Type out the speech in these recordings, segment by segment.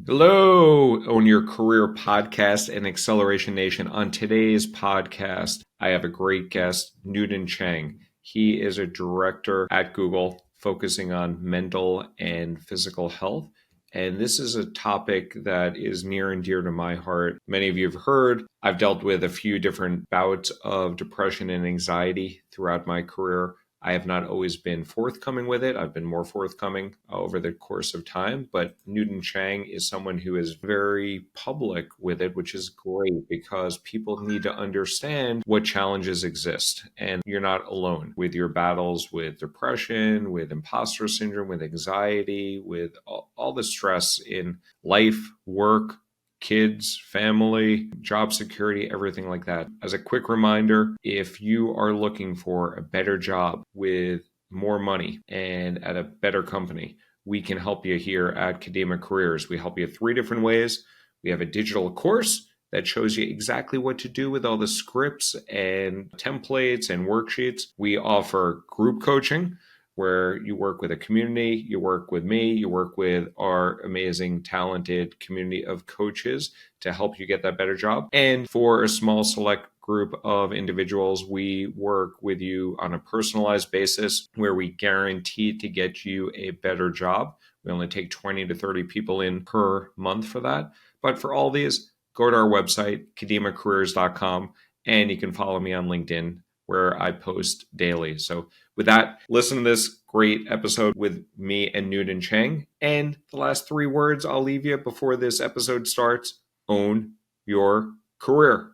Hello, Own Your Career podcast and Acceleration Nation. On today's podcast, I have a great guest, Newton Cheng. He is a director at Google focusing on mental and physical health. And this is a topic that is near and dear to my heart. Many of you have heard I've dealt with a few different bouts of depression and anxiety throughout my career. I have not always been forthcoming with it. I've been more forthcoming over the course of time, but Newton Cheng is someone who is very public with it, which is great because people need to understand what challenges exist. And you're not alone with your battles with depression, with imposter syndrome, with anxiety, with all the stress in life, work, kids, family, job security, everything like that. As a quick reminder, if you are looking for a better job with more money and at a better company, we can help you here at Kadima Careers. We help you 3 different ways. We have a digital course that shows you exactly what to do with all the scripts and templates and worksheets. We offer group coaching, where you work with a community, you work with me, you work with our amazing, talented community of coaches to help you get that better job. And for a small select group of individuals, we work with you on a personalized basis where we guarantee to get you a better job. We only take 20 to 30 people in per month for that. But for all these, go to our website, kadimacareers.com, and you can follow me on LinkedIn where I post daily. So with that, listen to this great episode with me and Newton Cheng. And the last 3 words I'll leave you before this episode starts: own your career.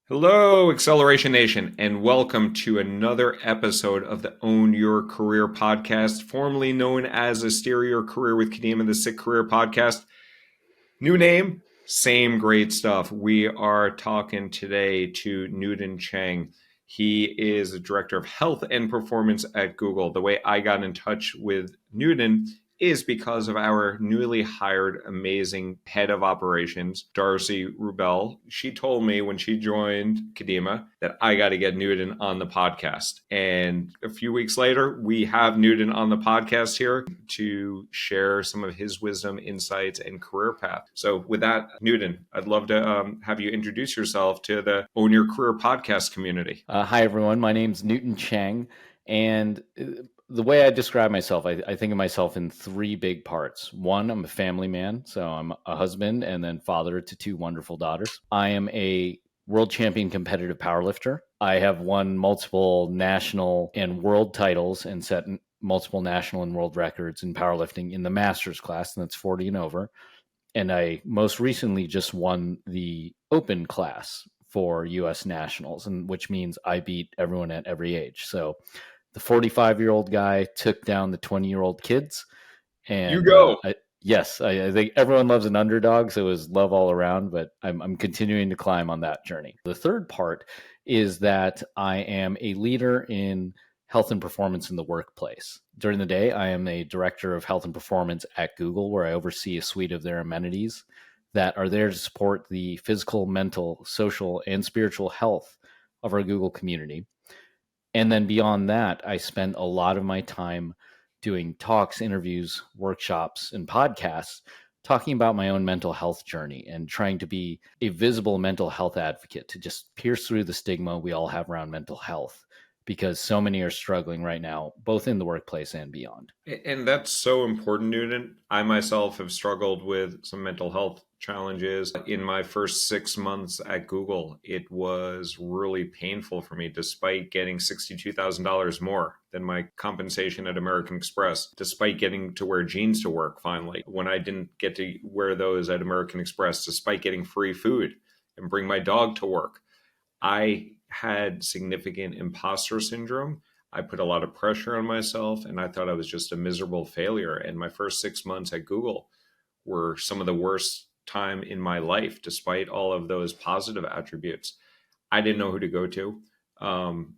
Hello, Acceleration Nation, and welcome to another episode of the Own Your Career podcast, formerly known as a Steer Your Career with Kadima, the Sick Career podcast. New name, same great stuff. We are talking today to Newton Cheng. He is the director of health and performance at Google. The way I got in touch with Newton is because of our newly hired amazing head of operations, Darcy Rubel. She told me when she joined Kadima that I got to get Newton on the podcast. And a few weeks later, we have Newton on the podcast here to share some of his wisdom, insights, and career path. So with that, Newton, I'd love to have you introduce yourself to the Own Your Career podcast community. Hi, everyone. My name's Newton Cheng. And the way I describe myself, I think of myself in 3 big parts. 1, I'm a family man. So I'm a husband and then father to 2 wonderful daughters. I am a world champion competitive powerlifter. I have won multiple national and world titles and set multiple national and world records in powerlifting in the master's class, and that's 40 and over. And I most recently just won the open class for U.S. nationals, and which means I beat everyone at every age. So the 45-year-old guy took down the 20-year-old kids. And you go. I think everyone loves an underdog, so it was love all around, but I'm continuing to climb on that journey. The third part is that I am a leader in health and performance in the workplace. During the day, I am a director of health and performance at Google, where I oversee a suite of their amenities that are there to support the physical, mental, social, and spiritual health of our Google community. And then beyond that, I spent a lot of my time doing talks, interviews, workshops, and podcasts talking about my own mental health journey and trying to be a visible mental health advocate to just pierce through the stigma we all have around mental health, because so many are struggling right now, both in the workplace and beyond. And that's so important, Newton. I myself have struggled with some mental health challenges. In my first 6 months at Google, it was really painful for me, despite getting $62,000 more than my compensation at American Express, despite getting to wear jeans to work finally, when I didn't get to wear those at American Express, despite getting free food and bring my dog to work. I had significant imposter syndrome. I put a lot of pressure on myself, and I thought I was just a miserable failure. And my first 6 months at Google were some of the worst time in my life, despite all of those positive attributes. I didn't know who to go to.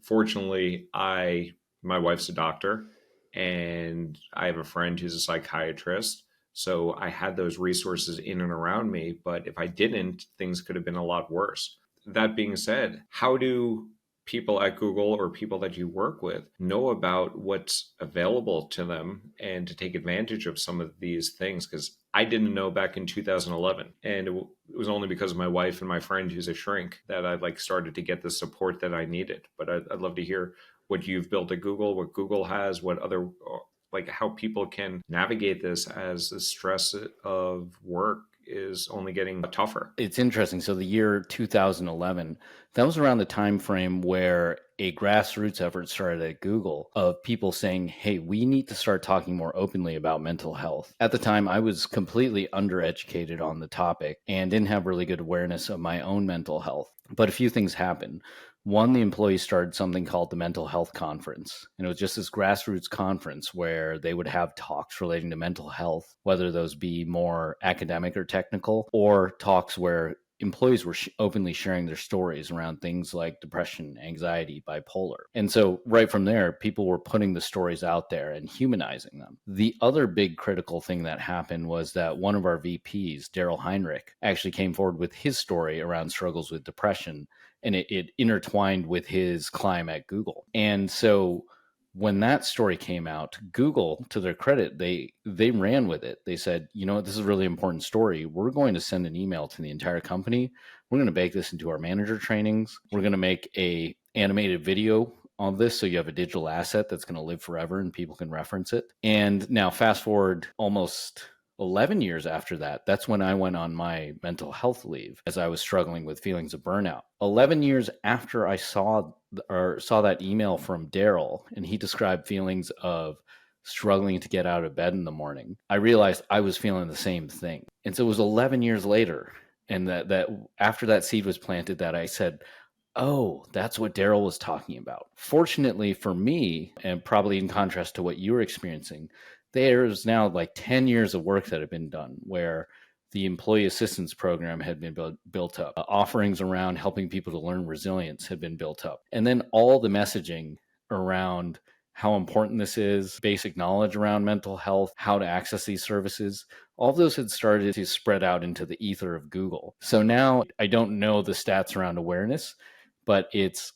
Fortunately, my wife's a doctor, and I have a friend who's a psychiatrist. So I had those resources in and around me. But if I didn't, things could have been a lot worse. That being said, how do people at Google or people that you work with know about what's available to them and to take advantage of some of these things? Because I didn't know back in 2011. And it was only because of my wife and my friend who's a shrink that I like started to get the support that I needed. But I'd love to hear what you've built at Google, what Google has, what other, like how people can navigate this as the stress of work is only getting tougher. It's interesting. So the year 2011, that was around the time frame where a grassroots effort started at Google of people saying, hey, we need to start talking more openly about mental health. At the time, I was completely undereducated on the topic and didn't have really good awareness of my own mental health. But a few things happened. One, the employees started something called the Mental Health Conference. And it was just this grassroots conference where they would have talks relating to mental health, whether those be more academic or technical, or talks where employees were openly sharing their stories around things like depression, anxiety, bipolar. And so right from there, people were putting the stories out there and humanizing them. The other big critical thing that happened was that one of our VPs, Daryl Heinrich, actually came forward with his story around struggles with depression, and it intertwined with his climb at Google. And so when that story came out, Google, to their credit, they ran with it. They said, you know what, this is a really important story. We're going to send an email to the entire company. We're going to bake this into our manager trainings. We're going to make a animated video on this so you have a digital asset that's going to live forever and people can reference it. And now fast forward almost 11 years after that, that's when I went on my mental health leave as I was struggling with feelings of burnout. 11 years after I saw that email from Daryl, and he described feelings of struggling to get out of bed in the morning, I realized I was feeling the same thing. And so it was 11 years later, and that after that seed was planted, that I said, oh, that's what Daryl was talking about. Fortunately for me, and probably in contrast to what you were experiencing, there's now like 10 years of work that have been done where the employee assistance program had been built up. Offerings around helping people to learn resilience had been built up. And then all the messaging around how important this is, basic knowledge around mental health, how to access these services, all of those had started to spread out into the ether of Google. So now I don't know the stats around awareness, but it's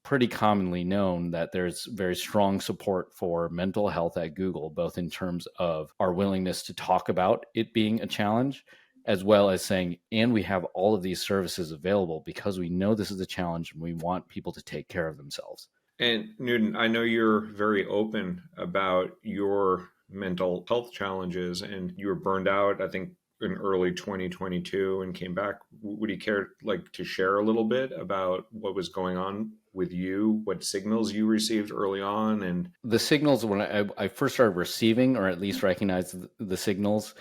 pretty commonly known that there's very strong support for mental health at Google, both in terms of our willingness to talk about it being a challenge, as well as saying, and we have all of these services available because we know this is a challenge and we want people to take care of themselves. And Newton, I know you're very open about your mental health challenges and you were burned out, I think, in early 2022 and came back. Would you care to share a little bit about what was going on with you, what signals you received early on? And the signals, when I first started receiving, or at least recognized the signals,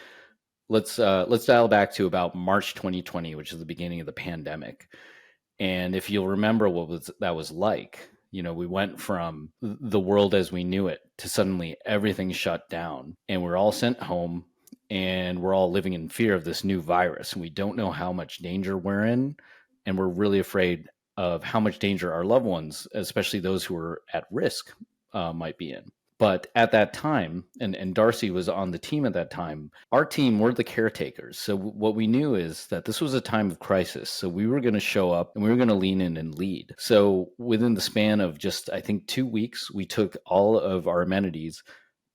let's dial back to about March 2020, which is the beginning of the pandemic. And if you'll remember what that was like, we went from the world as we knew it to suddenly everything shut down and we're all sent home and we're all living in fear of this new virus. And we don't know how much danger we're in. And we're really afraid of how much danger our loved ones, especially those who are at risk, might be in. But at that time, and Darcy was on the team at that time, our team were the caretakers. So what we knew is that this was a time of crisis. So we were going to show up and we were going to lean in and lead. So within the span of just, I think, 2 weeks, we took all of our amenities,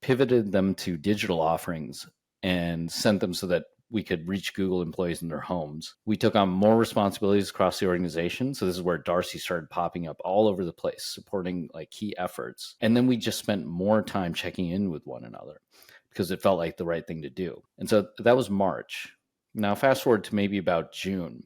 pivoted them to digital offerings, and sent them so that we could reach Google employees in their homes. We took on more responsibilities across the organization. So this is where Darcy started popping up all over the place, supporting key efforts. And then we just spent more time checking in with one another because it felt like the right thing to do. And so that was March. Now fast forward to maybe about June.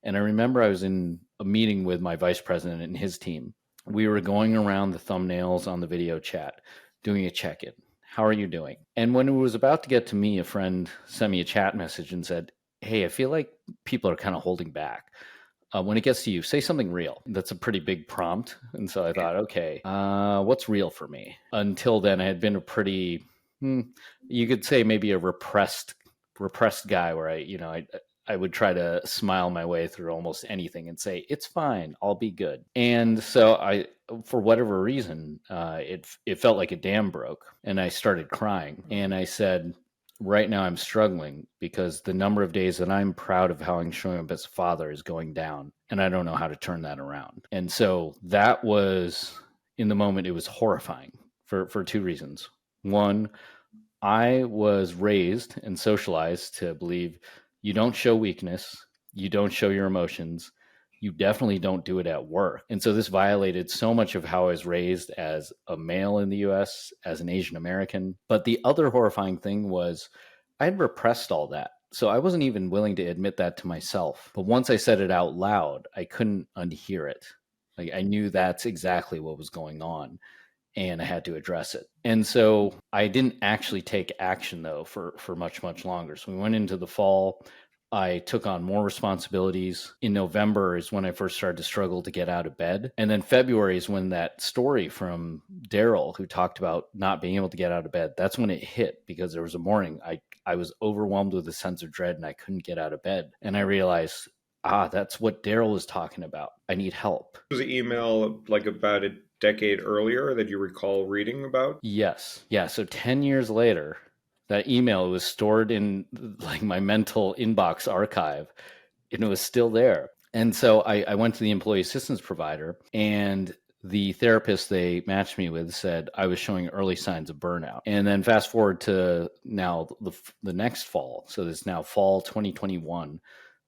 And I remember I was in a meeting with my vice president and his team. We were going around the thumbnails on the video chat, doing a check-in. How are you doing? And when it was about to get to me, a friend sent me a chat message and said, hey, I feel like people are kind of holding back. When it gets to you, say something real. That's a pretty big prompt. And so I thought, okay, what's real for me? Until then, I had been a pretty, you could say maybe a repressed guy where I would try to smile my way through almost anything and say, it's fine, I'll be good. And so for whatever reason, it felt like a dam broke and I started crying. And I said, right now I'm struggling because the number of days that I'm proud of how I'm showing up as a father is going down and I don't know how to turn that around. And so that was, in the moment, it was horrifying for 2 reasons. One, I was raised and socialized to believe you don't show weakness, you don't show your emotions, you definitely don't do it at work. And so this violated so much of how I was raised as a male in the US, as an Asian American. But the other horrifying thing was I had repressed all that. So I wasn't even willing to admit that to myself. But once I said it out loud, I couldn't unhear it. Like I knew that's exactly what was going on and I had to address it. And so I didn't actually take action though for much longer. So we went into the fall. I took on more responsibilities. In November is when I first started to struggle to get out of bed. And then February is when that story from Daryl, who talked about not being able to get out of bed, that's when it hit, because there was a morning I was overwhelmed with a sense of dread and I couldn't get out of bed. And I realized, that's what Daryl was talking about. I need help. Was the email like about a decade earlier that you recall reading about? Yes. Yeah. So 10 years later, that email was stored in like my mental inbox archive and it was still there. And so I went to the employee assistance provider, and the therapist they matched me with said I was showing early signs of burnout. And then fast forward to now the next fall. So this is now fall 2021.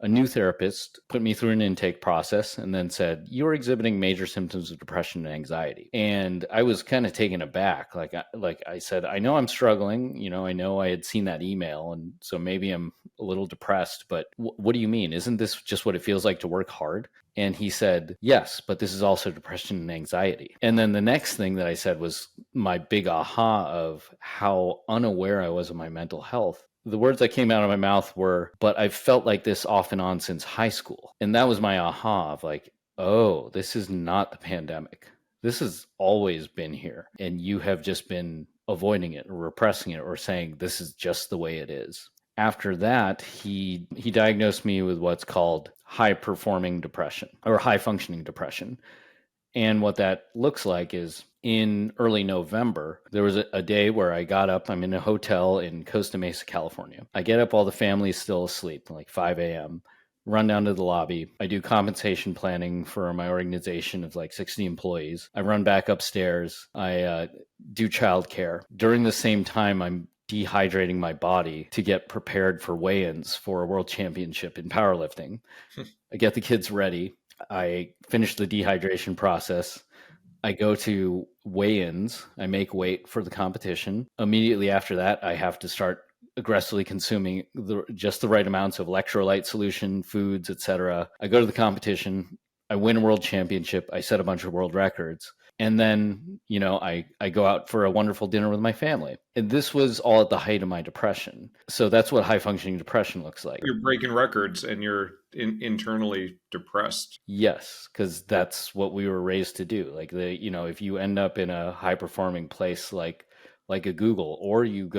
A new therapist put me through an intake process and then said, "You're exhibiting major symptoms of depression and anxiety." And I was kind of taken aback. Like I said, I know I'm struggling. I know I had seen that email, and so maybe I'm a little depressed. But what do you mean? Isn't this just what it feels like to work hard? And he said, "Yes, but this is also depression and anxiety." And then the next thing that I said was my big aha of how unaware I was of my mental health. The words that came out of my mouth were, "But I've felt like this off and on since high school." And that was my aha of like, oh, this is not the pandemic. This has always been here. And you have just been avoiding it or repressing it or saying this is just the way it is. After that, he diagnosed me with what's called high performing depression or high functioning depression. And what that looks like is in early November, there was a day where I got up. I'm in a hotel in Costa Mesa, California. I get up, all the family's still asleep, like 5 a.m., run down to the lobby. I do compensation planning for my organization of like 60 employees. I run back upstairs. I do childcare. During the same time, I'm dehydrating my body to get prepared for weigh-ins for a world championship in powerlifting. I get the kids ready. I finish the dehydration process. I go to weigh-ins. I make weight for the competition. Immediately after that, I have to start aggressively consuming just the right amounts of electrolyte solution, foods, etc. I go to the competition. I win a world championship. I set a bunch of world records. And then, I go out for a wonderful dinner with my family. And this was all at the height of my depression. So that's what high functioning depression looks like. You're breaking records and you're internally depressed. Yes, because that's what we were raised to do. Like if you end up in a high performing place like a Google, or you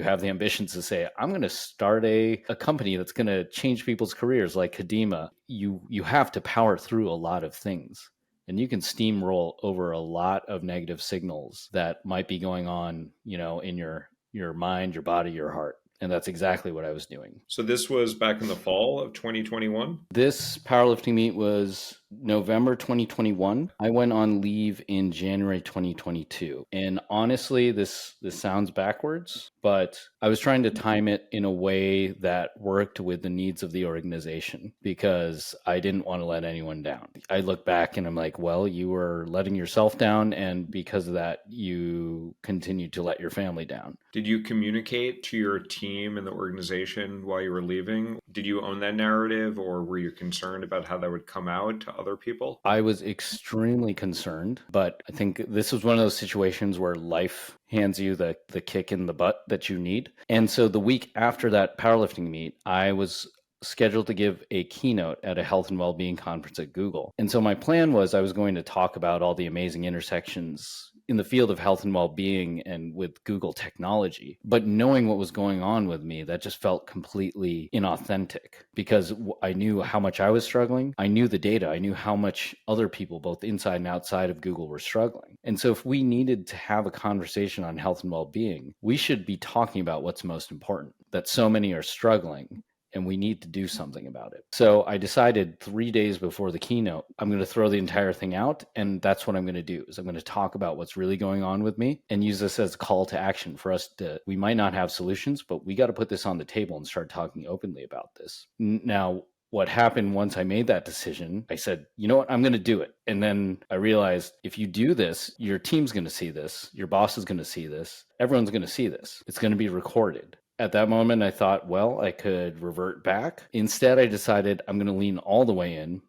have the ambitions to say, I'm going to start a company that's going to change people's careers like Kadima, you have to power through a lot of things. And you can steamroll over a lot of negative signals that might be going on, in your mind, your body, your heart. And that's exactly what I was doing. So this was back in the fall of 2021? This powerlifting meet was November 2021. I went on leave in January 2022. And honestly, this sounds backwards, but I was trying to time it in a way that worked with the needs of the organization because I didn't want to let anyone down. I look back and I'm like, well, you were letting yourself down, and because of that, you continued to let your family down. Did you communicate to your team and the organization while you were leaving? Did you own that narrative, or were you concerned about how that would come out to other people? I was extremely concerned, but I think this was one of those situations where life hands you the kick in the butt that you need. And so the week after that powerlifting meet, I was scheduled to give a keynote at a health and well-being conference at Google. And so my plan was I was going to talk about all the amazing intersections in the field of health and well-being and with Google technology. But knowing what was going on with me, that just felt completely inauthentic because I knew how much I was struggling. I knew the data. I knew how much other people, both inside and outside of Google, were struggling. And so if we needed to have a conversation on health and well-being, we should be talking about what's most important, that so many are struggling. and we need to do something about it. So I decided 3 days before the keynote, I'm going to throw the entire thing out. And that's what I'm going to do is I'm going to talk about what's really going on with me and use this as a call to action for us to, we might not have solutions, but we got to put this on the table and start talking openly about this. Now, what happened once I made that decision, I said, you know what, I'm going to do it. And then I realized if you do this, your team's going to see this, your boss is going to see this, everyone's going to see this. It's going to be recorded. At that moment, I thought, well, I could revert back. Instead, I decided I'm going to lean all the way in.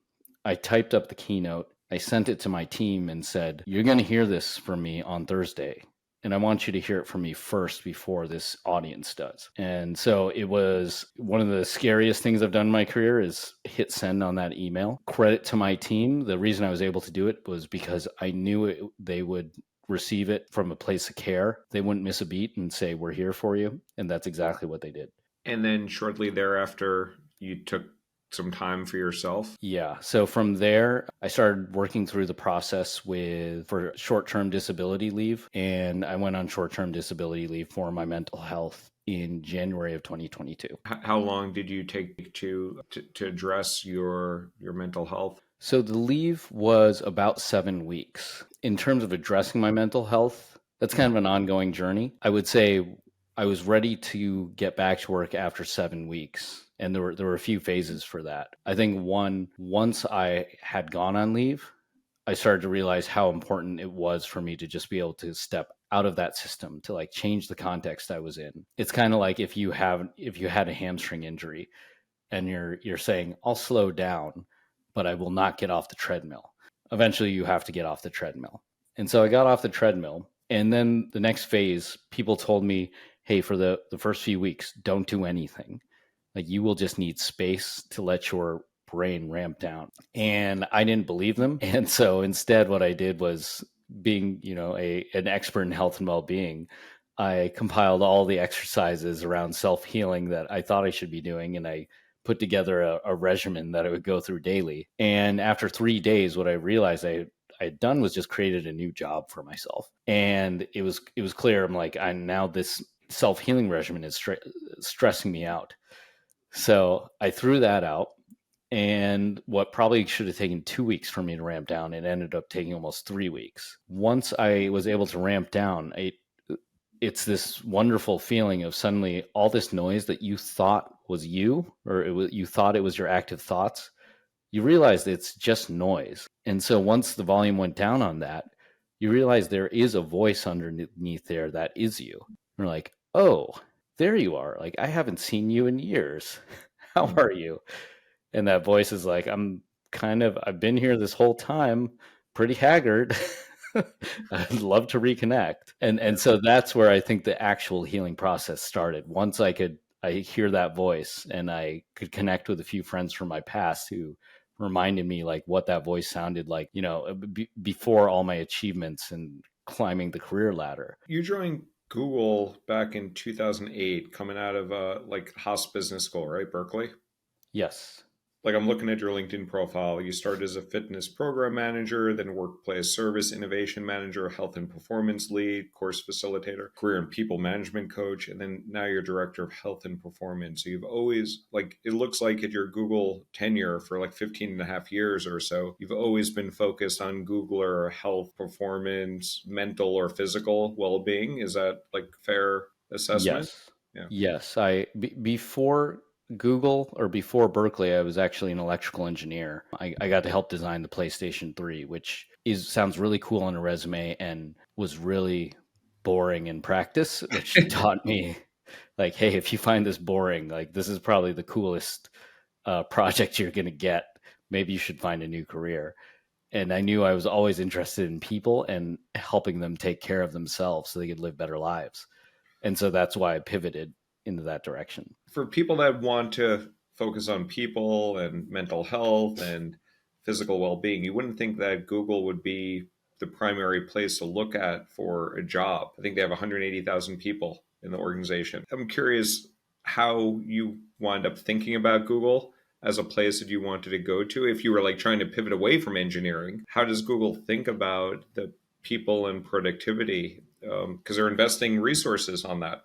I typed up the keynote. I sent it to my team and said, you're going to hear this from me on Thursday. And I want you to hear it from me first before this audience does. And so it was one of the scariest things I've done in my career is hit send on that email. Credit to my team. The reason I was able to do it was because I knew they would receive it from a place of care. They wouldn't miss a beat and say, we're here for you. And that's exactly what they did. And then shortly thereafter, you took some time for yourself? Yeah. So from there, I started working through the process for short-term disability leave. And I went on short-term disability leave for my mental health in January of 2022. How long did you take to address your mental health? So the leave was about 7 weeks. In terms of addressing my mental health, that's kind of an ongoing journey. I would say I was ready to get back to work after 7 weeks. And there were a few phases for that. I think once I had gone on leave, I started to realize how important it was for me to just be able to step out of that system, to like change the context I was in. It's kind of like if you had a hamstring injury and you're saying, I'll slow down, but I will not get off the treadmill. Eventually you have to get off the treadmill. And so I got off the treadmill. And then the next phase, people told me, hey, for the first few weeks, don't do anything. Like you will just need space to let your brain ramp down. And I didn't believe them. And so instead what I did was, being, an expert in health and well-being, I compiled all the exercises around self-healing that I thought I should be doing. And I put together a regimen that I would go through daily. And after 3 days, what I realized I had done was just created a new job for myself. And it was clear. I'm like, now this self-healing regimen is stressing me out. So I threw that out, and what probably should have taken 2 weeks for me to ramp down, it ended up taking almost 3 weeks. Once I was able to ramp down, it's this wonderful feeling of suddenly all this noise that you thought was you, or you thought it was your active thoughts, you realize it's just noise. And so once the volume went down on that, you realize there is a voice underneath there that is you. You're like, oh, there you are. Like, I haven't seen you in years. How are you? And that voice is like, I've been here this whole time, pretty haggard. I'd love to reconnect. And so that's where I think the actual healing process started. Once I hear that voice and I could connect with a few friends from my past who reminded me like what that voice sounded like, before all my achievements and climbing the career ladder. You joined Google back in 2008, coming out of Haas Business School, right? Berkeley? Yes. Like I'm looking at your LinkedIn profile. You started as a fitness program manager, then workplace service innovation manager, health and performance lead, course facilitator, career and people management coach, and then now you're director of health and performance. So you've always, it looks like at your Google tenure for 15 and a half years or so, you've always been focused on Google or health, performance, mental or physical well-being. Is that fair assessment? Yes. Before Google or before Berkeley, I was actually an electrical engineer. I got to help design the PlayStation 3, which sounds really cool on a resume and was really boring in practice, which taught me hey, if you find this boring, this is probably the coolest project you're going to get. Maybe you should find a new career. And I knew I was always interested in people and helping them take care of themselves so they could live better lives. And so that's why I pivoted into that direction. For people that want to focus on people and mental health and physical well-being, you wouldn't think that Google would be the primary place to look at for a job. I think they have 180,000 people in the organization. I'm curious how you wind up thinking about Google as a place that you wanted to go to. If you were trying to pivot away from engineering, how does Google think about the people and productivity? Because they're investing resources on that.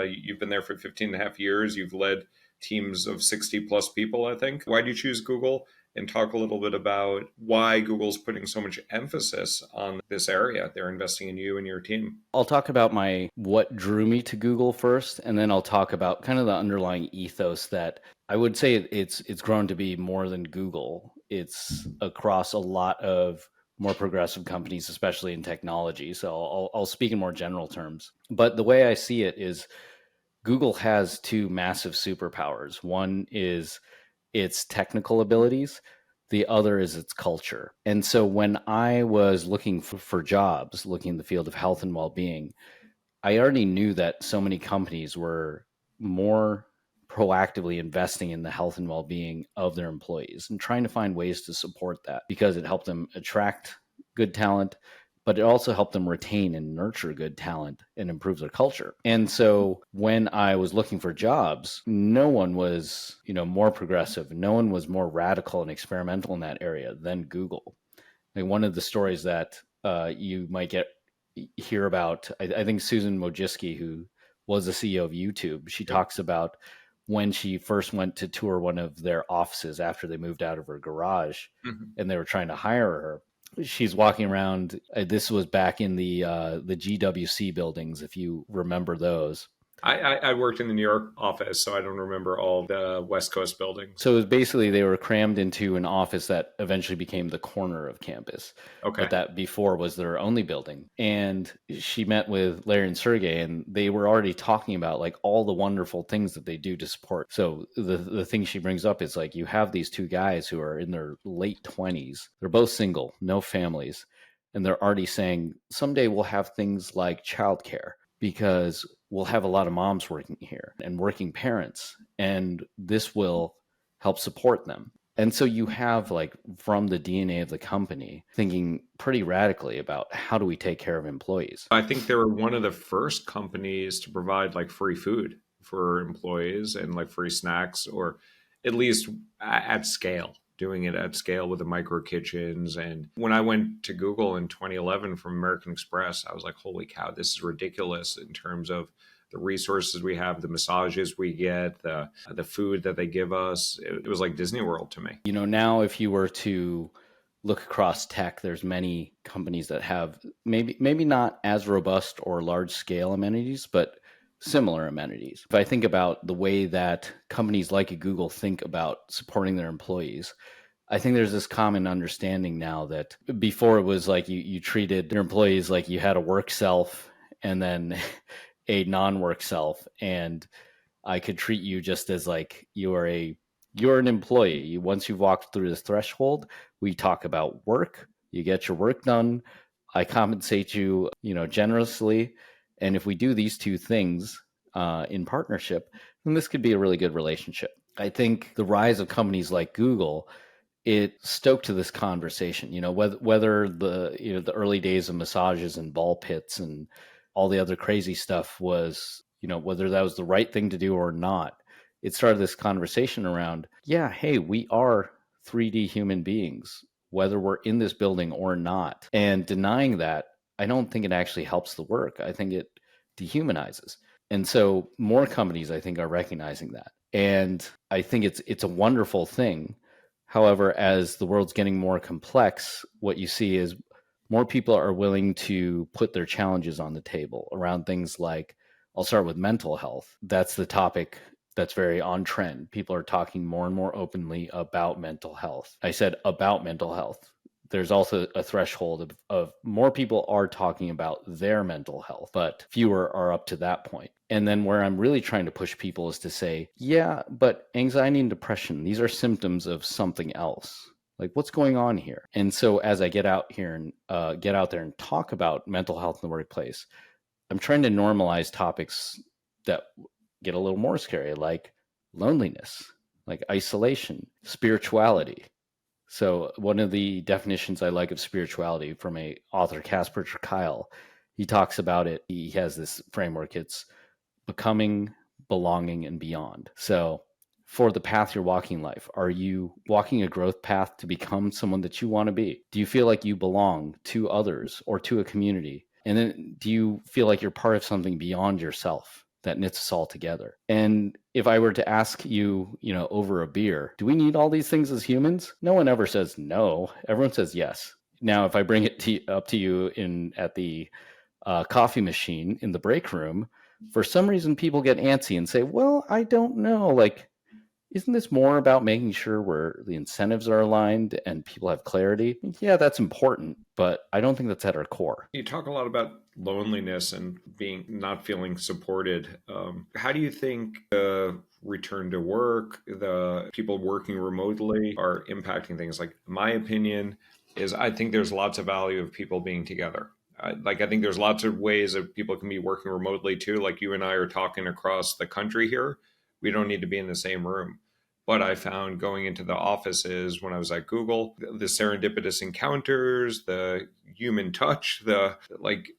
You've been there for 15 and a half years. You've led teams of 60 plus people, I think. Why do you choose Google? And talk a little bit about why Google's putting so much emphasis on this area. They're investing in you and your team. I'll talk about what drew me to Google first, and then I'll talk about kind of the underlying ethos that I would say it's grown to be more than Google. It's across a lot of more progressive companies, especially in technology. So I'll speak in more general terms. But the way I see it is Google has two massive superpowers. One is its technical abilities. The other is its culture. And so when I was looking for jobs, looking in the field of health and well-being, I already knew that so many companies were more proactively investing in the health and well-being of their employees and trying to find ways to support that because it helped them attract good talent, but it also helped them retain and nurture good talent and improve their culture. And so when I was looking for jobs, no one was, more progressive. No one was more radical and experimental in that area than Google. Like one of the stories that you might hear about, I think Susan Wojcicki, who was the CEO of YouTube, she talks about when she first went to tour one of their offices after they moved out of her garage and they were trying to hire her. She's walking around. This was back in the GWC buildings, if you remember those. I worked in the New York office, so I don't remember all the West Coast buildings. So it was basically they were crammed into an office that eventually became the corner of campus. Okay. But that before was their only building. And she met with Larry and Sergey, and they were already talking about like all the wonderful things that they do to support. So the thing she brings up is like you have these two guys who are in their late 20s. They're both single, no families. And they're already saying someday we'll have things like childcare because we'll have a lot of moms working here and working parents, and this will help support them. And so you have like from the DNA of the company thinking pretty radically about how do we take care of employees. I think they were one of the first companies to provide like free food for employees and like free snacks, or at least at scale, doing it at scale with the micro kitchens. And when I went to Google in 2011 from American Express, I was like, holy cow, this is ridiculous in terms of the resources we have, the massages we get, the food that they give us. It was like Disney World to me. Now if you were to look across tech, there's many companies that have maybe not as robust or large scale amenities, but similar amenities. If I think about the way that companies like Google think about supporting their employees, I think there's this common understanding now that before it was like you treated your employees like you had a work self and then a non-work self, and I could treat you just as like you're an employee. Once you've walked through this threshold, we talk about work, you get your work done, I compensate you, generously. And if we do these two things in partnership, then this could be a really good relationship. I think the rise of companies like Google, it stoked to this conversation, whether the early days of massages and ball pits and all the other crazy stuff was, whether that was the right thing to do or not. It started this conversation around, hey, we are 3D human beings, whether we're in this building or not. And denying that, I don't think it actually helps the work. I think it dehumanizes. And so more companies, I think, are recognizing that. And I think it's a wonderful thing. However, as the world's getting more complex, what you see is more people are willing to put their challenges on the table around things like, I'll start with mental health. That's the topic that's very on trend. People are talking more and more openly about mental health. I said about mental health. There's also a threshold of more people are talking about their mental health, but fewer are up to that point. And then where I'm really trying to push people is to say, but anxiety and depression, these are symptoms of something else. Like, what's going on here? And so as I get out there and talk about mental health in the workplace, I'm trying to normalize topics that get a little more scary, like loneliness, like isolation, spirituality. So one of the definitions I like of spirituality from a author, Casper ter Kuile, he talks about it. He has this framework. It's becoming, belonging, and beyond. So for the path you're walking in life, are you walking a growth path to become someone that you want to be? Do you feel like you belong to others or to a community? And then do you feel like you're part of something beyond yourself? that knits us all together. And if I were to ask you, over a beer, do we need all these things as humans? No one ever says no. Everyone says yes. Now, if I bring it up to you at the coffee machine in the break room, for some reason people get antsy and say, well, I don't know. Like, isn't this more about making sure where the incentives are aligned and people have clarity? Yeah, that's important, but I don't think that's at our core. You talk a lot about loneliness and not feeling supported. How do you think the return to work, the people working remotely are impacting things? Like, my opinion is I think there's lots of value of people being together. I think there's lots of ways that people can be working remotely too. Like you and I are talking across the country here. We don't need to be in the same room. But I found going into the offices when I was at Google, the serendipitous encounters, the human touch, the like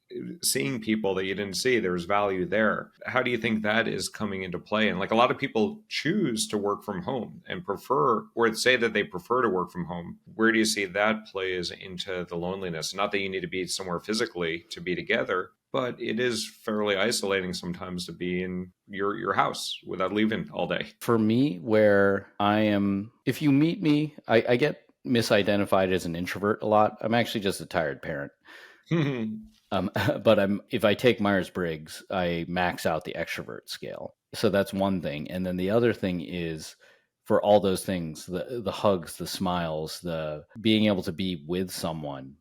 seeing people that you didn't see, there was value there. How do you think that is coming into play? And like a lot of people choose to work from home and prefer, or say that they prefer to work from home. Where do you see that plays into the loneliness? Not that you need to be somewhere physically to be together, but it is fairly isolating sometimes to be in your house without leaving all day. For me, where I am, if you meet me, I get misidentified as an introvert a lot. I'm actually just a tired parent. But if I take Myers-Briggs, I max out the extrovert scale. So that's one thing. And then the other thing is, for all those things, the hugs, the smiles, the being able to be with someone,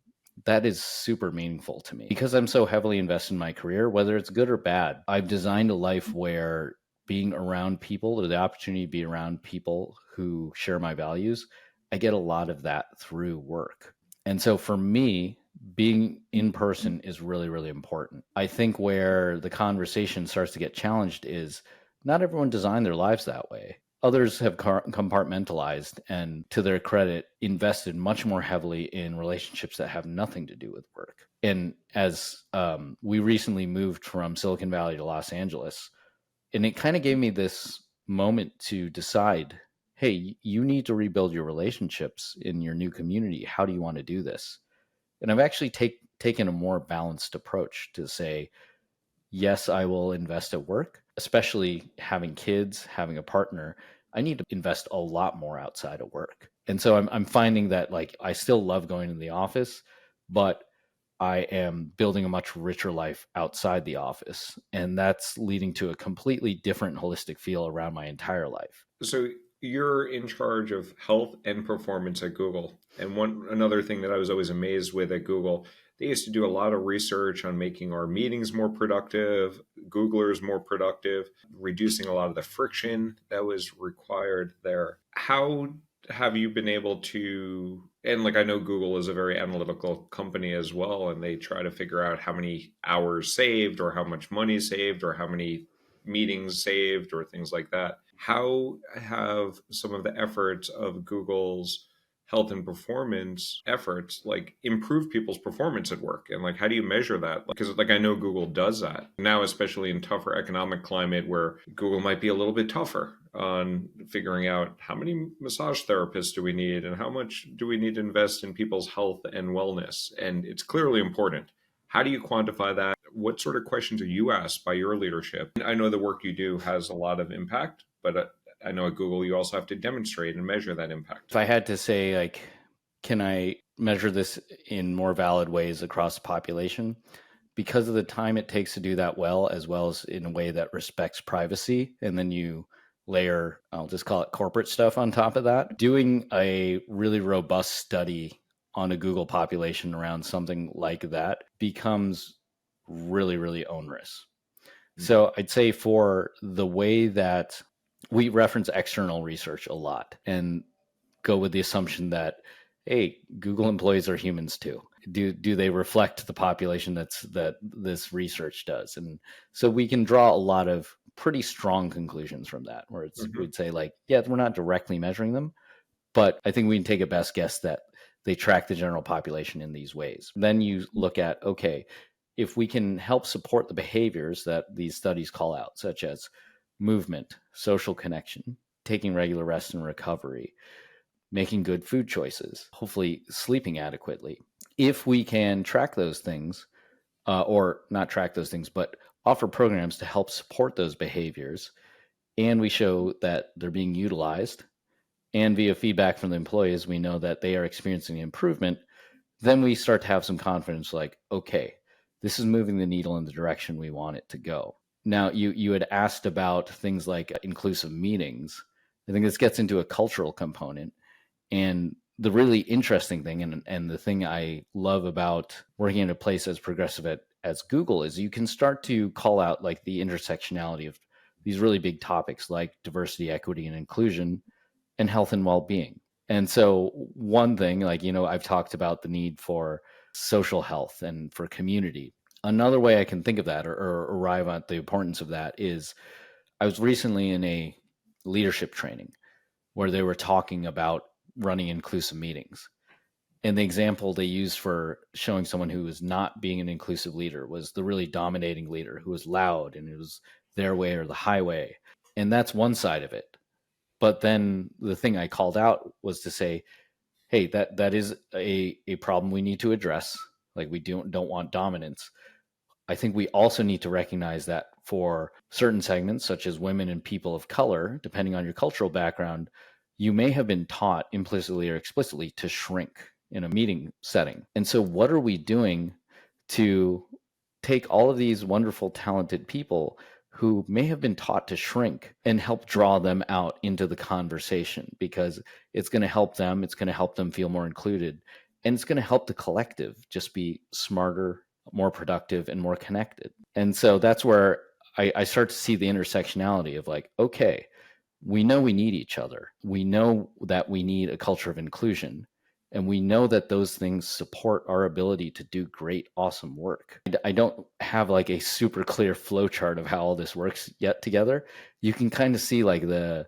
that is super meaningful to me because I'm so heavily invested in my career, whether it's good or bad. I've designed a life where being around people, or the opportunity to be around people who share my values, I get a lot of that through work. And so for me, being in person is really, really important. I think where the conversation starts to get challenged is not everyone designed their lives that way. Others have compartmentalized and, to their credit, invested much more heavily in relationships that have nothing to do with work. And as we recently moved from Silicon Valley to Los Angeles, and it kind of gave me this moment to decide, hey, you need to rebuild your relationships in your new community. How do you want to do this? And I've actually taken a more balanced approach to say, yes, I will invest at work, especially having kids, having a partner. I need to invest a lot more outside of work. And so I'm finding that, like, I still love going to the office, but I am building a much richer life outside the office. And that's leading to a completely different holistic feel around my entire life. So you're in charge of health and performance at Google. And another thing that I was always amazed with at Google, they used to do a lot of research on making our meetings more productive, Googlers more productive, reducing a lot of the friction that was required there. How have you been able to, and like I know Google is a very analytical company as well, and they try to figure out how many hours saved or how much money saved or how many meetings saved or things like that. How have some of the efforts of Google's health and performance efforts like improve people's performance at work? And like, how do you measure that? Because like, I know Google does that now, especially in tougher economic climate where Google might be a little bit tougher on figuring out how many massage therapists do we need and how much do we need to invest in people's health and wellness. And it's clearly important. How do you quantify that? What sort of questions are you asked by your leadership? I know the work you do has a lot of impact, but I know at Google you also have to demonstrate and measure that impact. If I had to say, like, can I measure this in more valid ways across the population? Because of the time it takes to do that well as in a way that respects privacy, and then you layer, I'll just call it corporate stuff on top of that, doing a really robust study on a Google population around something like that becomes really, really onerous. Mm-hmm. So I'd say for the way that we reference external research a lot and go with the assumption that, hey, Google employees are humans too. Do they reflect the population that this research does? And so we can draw a lot of pretty strong conclusions from that, where we'd say, like, yeah, we're not directly measuring them, but I think we can take a best guess that they track the general population in these ways. Then you look at, okay, if we can help support the behaviors that these studies call out, such as movement, social connection, taking regular rest and recovery, making good food choices, hopefully sleeping adequately. If we can track those things, or not track those things, but offer programs to help support those behaviors, and we show that they're being utilized, and via feedback from the employees, we know that they are experiencing improvement, then we start to have some confidence like, okay, this is moving the needle in the direction we want it to go. Now, you had asked about things like inclusive meetings. I think this gets into a cultural component. And the really interesting thing, and the thing I love about working in a place as progressive as Google, is you can start to call out like the intersectionality of these really big topics like diversity, equity, and inclusion, and health and well-being. And so one thing, like, I've talked about the need for social health and for community. Another way I can think of that, or arrive at the importance of that, is I was recently in a leadership training where they were talking about running inclusive meetings. And the example they used for showing someone who was not being an inclusive leader was the really dominating leader who was loud and it was their way or the highway. And that's one side of it. But then the thing I called out was to say, hey, that is a problem we need to address. Like, we don't want dominance. I think we also need to recognize that for certain segments, such as women and people of color, depending on your cultural background, you may have been taught implicitly or explicitly to shrink in a meeting setting. And so what are we doing to take all of these wonderful, talented people who may have been taught to shrink and help draw them out into the conversation? Because it's going to help them, it's going to help them feel more included, and it's going to help the collective just be smarter, more productive, and more connected. And so that's where I start to see the intersectionality of like, okay, we know we need each other. We know that we need a culture of inclusion. And we know that those things support our ability to do great, awesome work. I don't have like a super clear flow chart of how all this works yet together. You can kind of see like the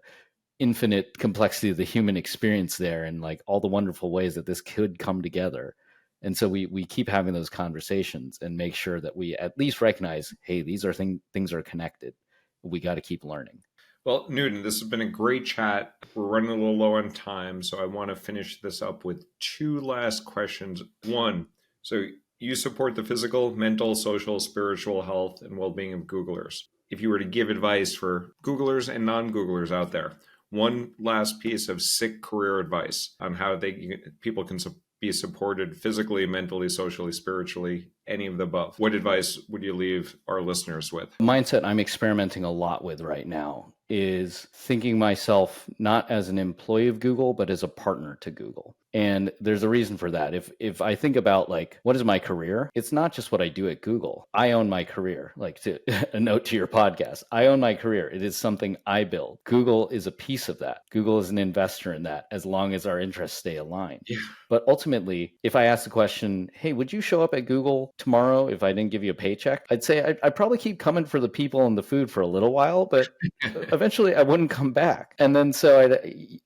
infinite complexity of the human experience there and like all the wonderful ways that this could come together. And so we keep having those conversations and make sure that we at least recognize, hey, these are things are connected. We got to keep learning. Well, Newton, this has been a great chat. We're running a little low on time, so I want to finish this up with two last questions. One, so you support the physical, mental, social, spiritual health, and well-being of Googlers. If you were to give advice for Googlers and non-Googlers out there, one last piece of sick career advice on how people can be supported physically, mentally, socially, spiritually, any of the above. What advice would you leave our listeners with? The mindset I'm experimenting a lot with right now is thinking myself not as an employee of Google, but as a partner to Google. And there's a reason for that. If I think about like, what is my career? It's not just what I do at Google. I own my career. Like, to a note to your podcast, I own my career. It is something I build. Google is a piece of that. Google is an investor in that as long as our interests stay aligned. Yeah. But ultimately, if I ask the question, hey, would you show up at Google tomorrow if I didn't give you a paycheck? I'd say I'd probably keep coming for the people and the food for a little while, but eventually I wouldn't come back. And then so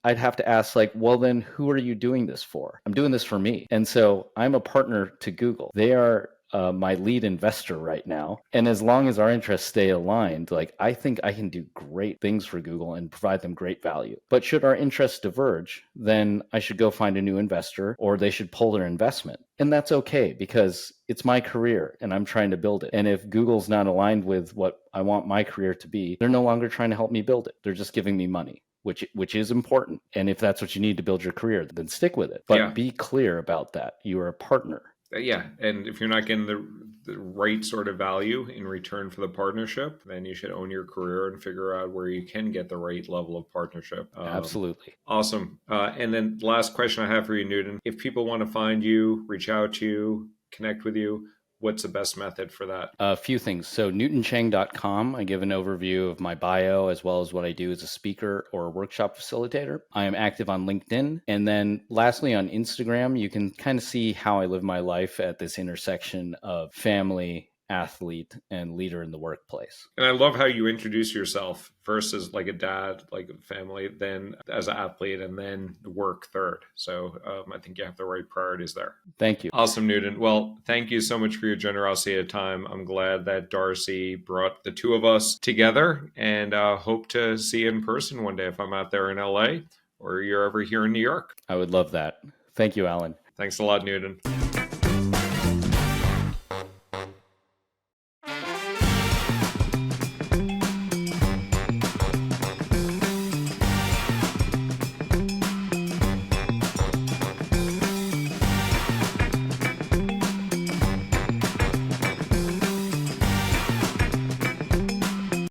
I'd have to ask like, well, then who are you doing this for? I'm doing this for me. And so I'm a partner to Google. They are my lead investor right now. And as long as our interests stay aligned, like, I think I can do great things for Google and provide them great value. But should our interests diverge, then I should go find a new investor or they should pull their investment. And that's okay because it's my career and I'm trying to build it. And if Google's not aligned with what I want my career to be, they're no longer trying to help me build it. They're just giving me money, which is important. And if that's what you need to build your career, then stick with it. But be clear about that. You are a partner. Yeah, and if you're not getting the right sort of value in return for the partnership, then you should own your career and figure out where you can get the right level of partnership. Absolutely. Awesome. And then the last question I have for you, Newton, if people want to find you, reach out to you, connect with you, what's the best method for that? A few things. So newtoncheng.com, I give an overview of my bio as well as what I do as a speaker or a workshop facilitator. I am active on LinkedIn. And then lastly, on Instagram, you can kind of see how I live my life at this intersection of family, athlete, and leader in the workplace. And I love how you introduce yourself first as like a dad, like a family, then as an athlete, and then work third. So I think you have the right priorities there. Thank you. Awesome, Newton. Well, thank you so much for your generosity of time. I'm glad that Darcy brought the two of us together, and hope to see you in person one day if I'm out there in LA or you're ever here in New York. I would love that. Thank you, Alan. Thanks a lot, Newton.